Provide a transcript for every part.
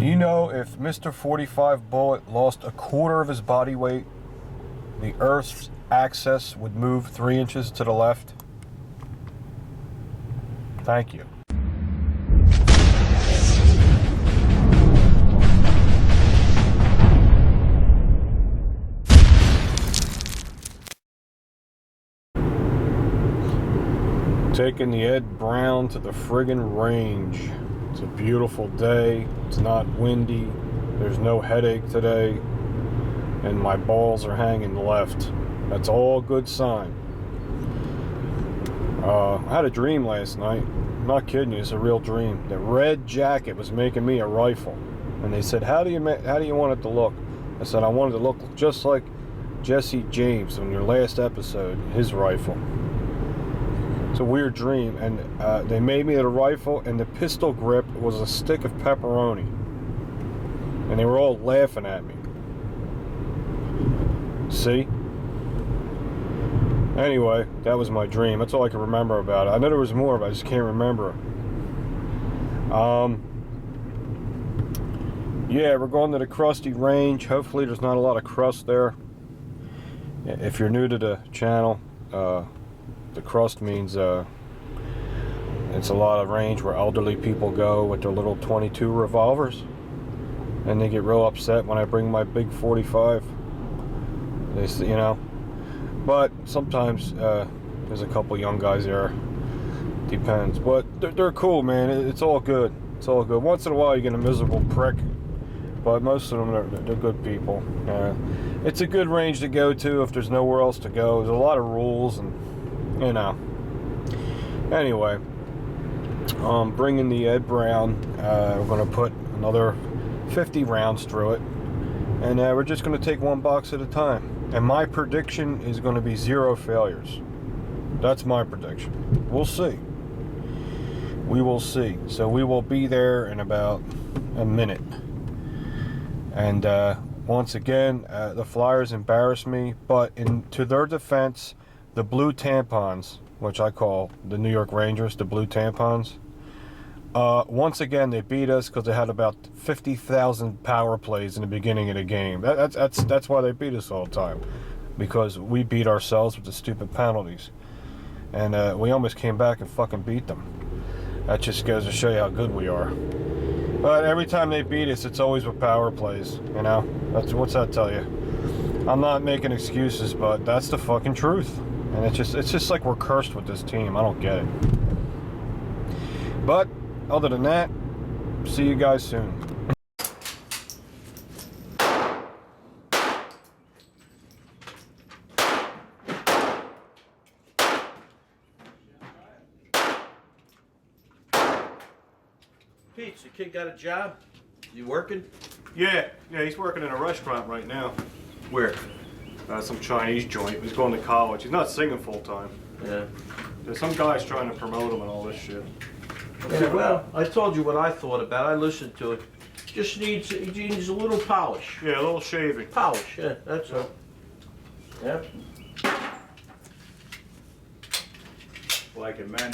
You know, if Mr. 45 Bullet lost a quarter of his body weight, the Earth's axis would move 3 inches to the left? Thank you. Taking the Ed Brown to the friggin' range. It's a beautiful day. It's not windy. There's no headache today. And my balls are hanging left. That's all a good sign. I had a dream last night. I'm not kidding you, it's a real dream. The red jacket was making me a rifle. And they said, how do you want it to look? I said, I want it to look just like Jesse James on your last episode, his rifle. It's a weird dream, and they made me the rifle, and the pistol grip was a stick of pepperoni, and they were all laughing at me. See? Anyway, that was my dream. That's all I can remember about it. I know there was more, but I just can't remember. Yeah, we're going to the Krusty Range. Hopefully there's not a lot of crust there. If you're new to the channel, the crust means it's a lot of range where elderly people go with their little 22 revolvers, and they get real upset when I bring my big 45. They say, you know, but sometimes there's a couple young guys there. Depends, but they're cool, man. It's all good. It's all good. Once in a while you get a miserable prick, but most of them they're good people. It's a good range to go to if there's nowhere else to go. There's a lot of rules and. You know. Anyway, bringing the Ed Brown. We're going to put another 50 rounds through it, and we're just going to take one box at a time. And my prediction is going to be 0 failures. That's my prediction. We'll see. We will see. So we will be there in about a minute. And once again, the Flyers embarrassed me, but to their defense, the blue tampons, which I call the New York Rangers, the blue tampons, once again they beat us because they had about 50,000 power plays in the beginning of the game. That's why they beat us all the time, because we beat ourselves with the stupid penalties, and we almost came back and fucking beat them. That just goes to show you how good we are. But every time they beat us, it's always with power plays. You know, what's that tell you? I'm not making excuses, but that's the fucking truth. And it's just like we're cursed with this team. I don't get it. But other than that, see you guys soon. Pete, the kid got a job? You working? Yeah, he's working in a restaurant right now. Where? Some Chinese joint. He's going to college. He's not singing full time. Yeah. There's some guys trying to promote him and all this shit. Yeah, well, I told you what I thought about it. I listened to it. He needs a little polish. Yeah, a little shaving. Polish, yeah, that's all. Yeah. Like a man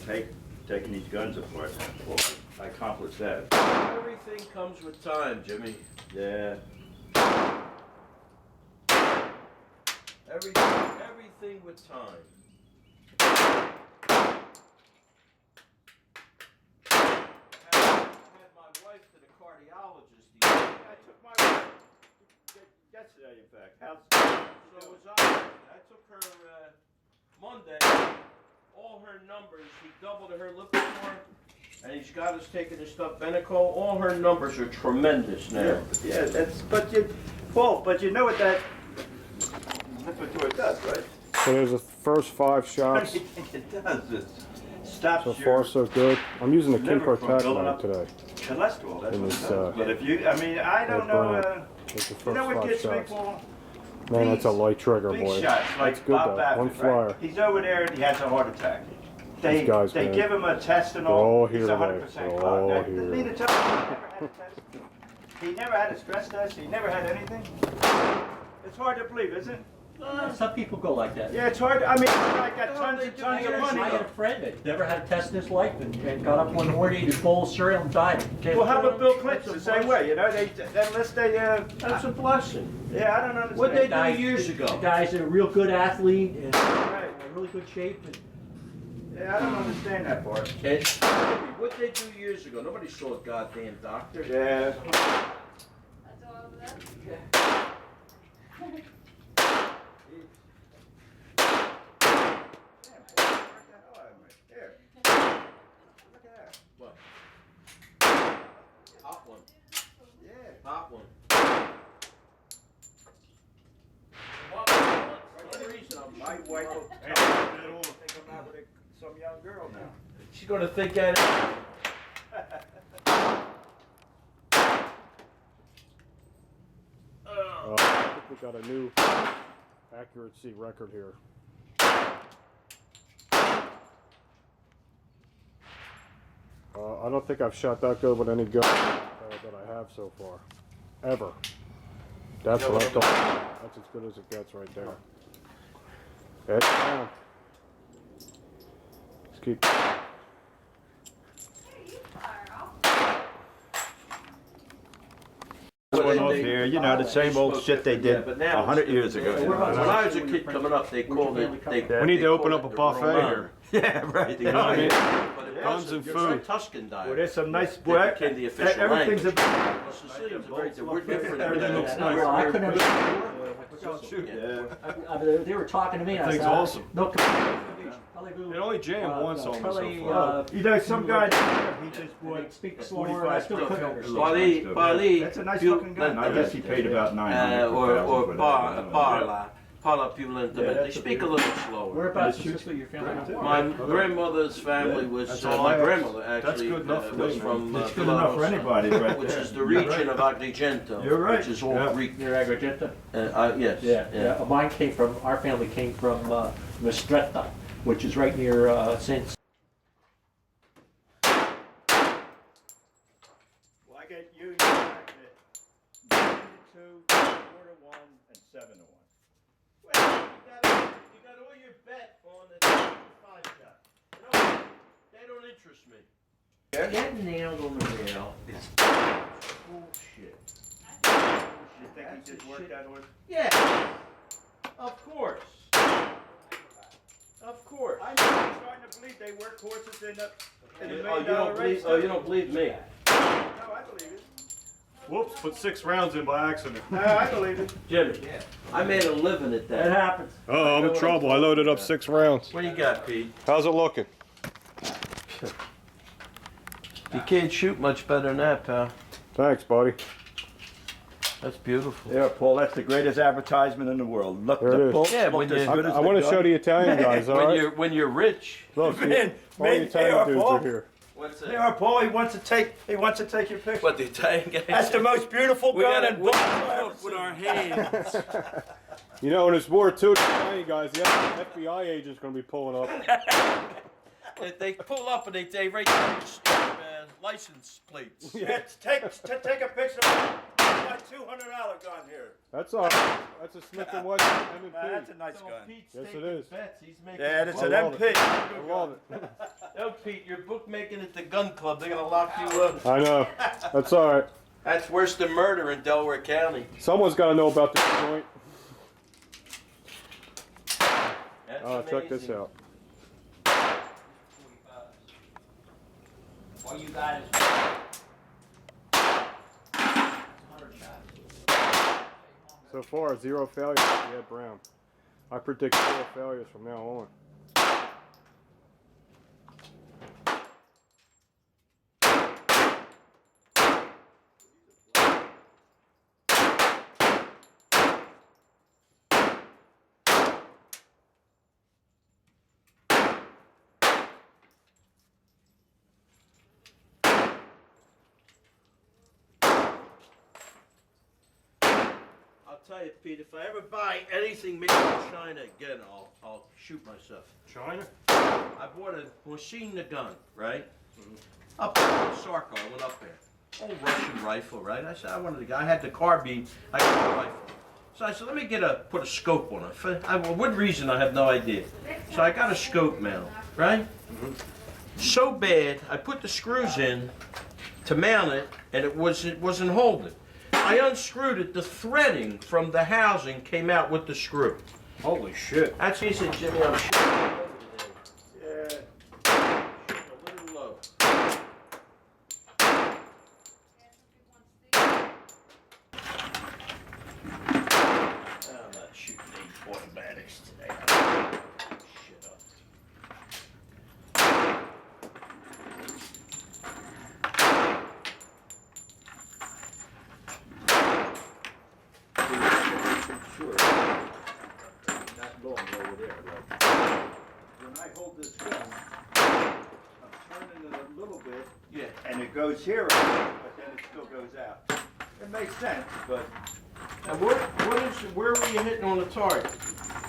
taking these guns apart. Well, I accomplished that. Everything comes with time, Jimmy. Yeah. Everything with time. I had my wife to the cardiologist. I took my wife yesterday, in fact. So was I took her Monday. All her numbers, he doubled her Lipitor, and he's got us taking the stuff Benicol. All her numbers are tremendous now. Yeah, but you know what that's what it does, right? So there's the first 5 shots. It does. It stops So far, so good. I'm using the liver from building Kimprotectinite up today. cholesterol. That's In what this, it does. But if you, I mean, I don't know. It's the first You know what 5 gets me, shots. Paul? Man, that's a light trigger, Big boy. shots, like That's good Bob though. Baffert, One right? flyer. He's over there and he has a heart attack. They guys, man, give him a test and they're all all. here He's today. 100% They're clogged. all Now, here. Lena told me he never had a test. He never had a stress test. He never had anything. It's hard to believe, isn't it? Some people go like that. Yeah, it's hard. I mean, I got tons they and do. tons of money. I had a friend that never had a test in his life and got up one morning, ate a bowl of cereal and died. Well, how about Bill Clinton? The same way, you know. Unless they. That's a blessing. Yeah, I don't understand. What'd they Guy- do years ago? The guy's a real good athlete and Right. in really good shape. And Yeah, I don't understand that part. What'd they do years ago? Nobody saw a goddamn doctor. Yeah. That's all of that? What? Hot one. Yeah. Hot one. What reason I'm My wife will think I'm out with some young girl now. She's gonna think that. I think we got a new accuracy record here. I don't think I've shot that good with any gun that I have so far. Ever. That's what I'm talking about. That's as good as it gets right there. Head down. Let's keep. Going off here, you know, the same old shit they did 100 years ago. When I was a kid coming up, they called it. We need to open up a buffet here. Yeah, right. You know what I mean? But Guns and food. Tuscan diet. Well, there's some nice. That became the official Everything's language. a. Well, Sicilians are very, we're different. Everything looks nice. well, I couldn't understand. Yeah. They were talking to me. And I Thing's said, awesome. No, it only jammed once almost so probably, far. You know, some guy, he just bought speak a slower. I 45 still couldn't understand. Bali, That's a nice fucking gun. I guess he paid about 900 or parla più lentamente. They speak a little slower. Whereabouts in Sicily your family? My grandmother's family was, my grandmother actually good enough for was me, from It's good enough for anybody, right which there. is the region of Agrigento, You're right. which is all Yeah. Greek. Near Agrigento? Yes. Yeah. Mine came from, our family came from Mistretta, which is right near St. Well, I get you, 2, 4 to 1, and 7 to 1. Well, you got all your bet on the 5 shot. You know, they don't interest me. Getting nailed on the rail is bullshit. You think he just worked that horse? Yeah, of course. Of course. I'm starting to believe they work horses in the Oh, $1 you million don't race. believe? Oh, you don't believe me? No, I believe it. Whoops, put 6 rounds in by accident. No, I believe it. Jimmy, I made a living at It that. happens. Oh, I'm in trouble. I loaded up 6 rounds. What do you got, Pete? How's it looking? You can't shoot much better than that, pal. Thanks, buddy. That's beautiful. Yeah, Paul, that's the greatest advertisement in the world. Look, There it the is. Pope Yeah, looked when as you- good as I want to show the Italian guys, all right? When you're rich. Look, all Man, the man, Italian dudes Paul. are here. What's They are, Paul. He wants to take your picture. What the Italian guys? That's the most beautiful We gun gotta and book with our hands. You know, and there's more to the Italian guys. The FBI agent's going to be pulling up. They pull up and they write down license plates. Yeah, take a picture of my $200 gun here. That's all right. That's a Smith & Wesson M&P. That's a nice gun. Yes, it is. Yeah, it's I an love MP. I love it. No, Pete, you're bookmaking at the gun club. They're gonna lock you up. I know. That's all right. That's worse than murder in Delaware County. Someone's got to know about this joint. That's Oh, check this amazing. out. All you got is 100 shots. So far, 0 failures with Ed Brown. I predict 0 failures from now on. I'll tell you, Pete, if I ever buy anything made in China again, I'll shoot myself. China? I bought a machine gun, right? Up there in Sarko, I went up there. Old Russian rifle, right? I said I wanted to go. I had the carbine, I got the rifle. So I said, let me put a scope on it. For what reason, I have no idea. So I got a scope mount, right? So bad, I put the screws in to mount it, and it wasn't holding. I unscrewed it, the threading from the housing came out with the screw. Holy shit. That's what he said, Jimmy, I'm shooting over today. Yeah. A little low. I'm not shooting any automatics today. I'm shit up. Sure. Not long over there. Like, when I hold this gun, I'm turning it a little bit, Yeah. and it goes here, but then it still goes out. It makes sense, but And where were you hitting on the target?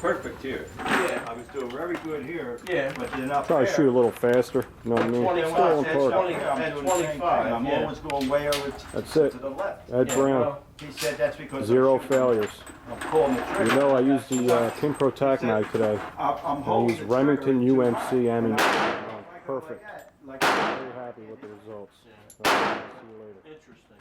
perfect here. Yeah. I was doing very good here, Yeah. but then up Try to there, shoot a little faster. You know what I mean? 25, Still on that's target. 20. I'm At doing the same thing. 25, I'm yeah. always going way over That's to it. the left. Ed Yeah, Brown. well, He said that's because Zero I'm shooting- failures. I'm pulling the You trigger. know I used the Kinpro tack knife today. I'm I holding used the trigger Remington too UMC high. ammunition. And I go like Perfect. that, like that. Very happy with the results. Yeah. See you later. Interesting.